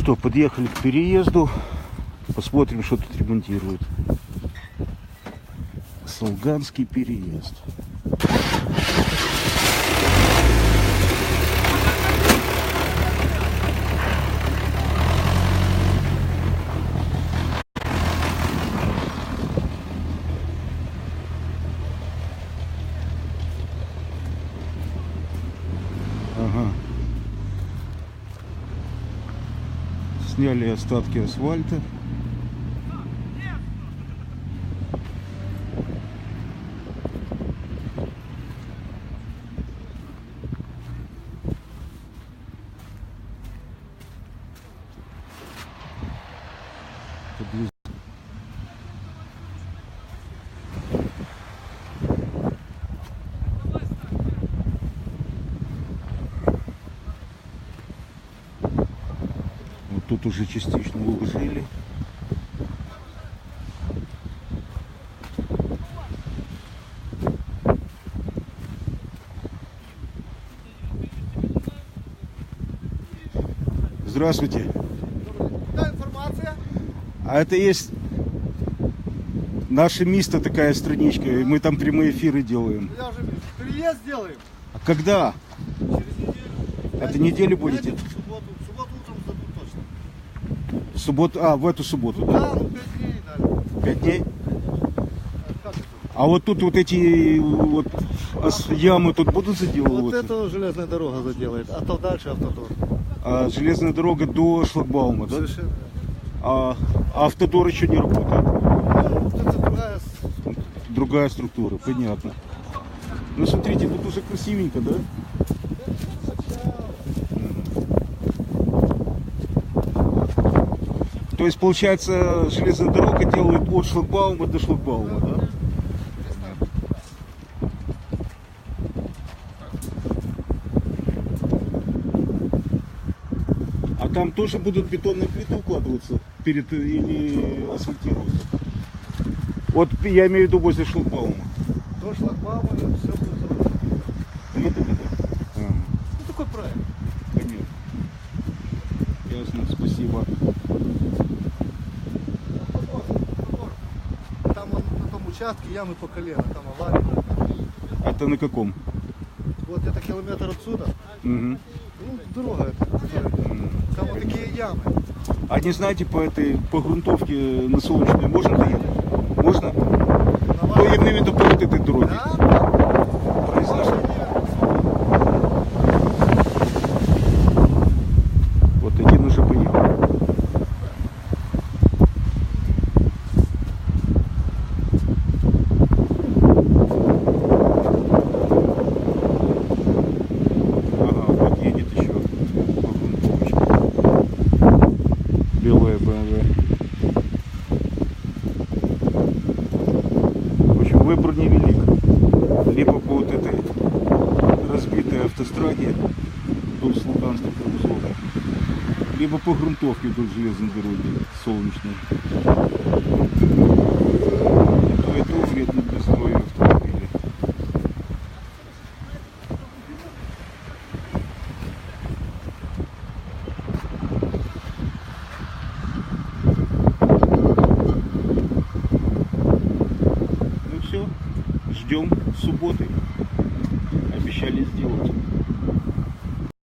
что, подъехали к переезду. Посмотрим, что тут ремонтируют. Солганский переезд. Ага. Сняли остатки асфальта. Вот тут уже частично уложили. Здравствуйте. Да, информация. А это есть наше место, такая страничка, и мы там прямые эфиры делаем. Я уже переезд делаем. А когда? Через неделю. Это неделю будете? В субботу утром сдадут точно. В субботу, в эту субботу, да? Да, ну 5 дней дали. 5 дней? Как это? А вот тут вот эти вот ямы тут будут Вот заделываться? это железная дорога заделает, а то дальше автодор. А железная дорога до шлагбаума, да? Совершенно. А автодор еще не работает? Ну, вот это другая. Другая структура, понятно. Ну смотрите, тут уже красивенько, да? То есть получается железная дорога делает от шлагбаума до шлагбаума, да? А там тоже будут бетонные плиты укладываться перед или асфальтироваться? Вот я имею в виду возле шлагбаума. До шлагбаума и все будет заложено. Ну такой проект. Понятно. Ясно, спасибо. Там вот на том участке ямы по колено, там авария. Это на каком? Вот это километр отсюда. Угу. Ну, дорога эта. Там вот такие ямы. А не знаете, по грунтовке на Солнечную можно доехать? Можно? Ну, я имею в виду по вот этой дороге. Да? Произошло. Вот один уже поехал. Ага, вот едет еще по грунтовочке. Белая БМВ. В общем, выбор невелик. Либо по вот этой разбитой автостраде вдоль Слуганского промзона, либо по грунтовке вдоль железной дороги Солнечной. И то вредно для здоровья автомобиля. Ну все, ждем субботы.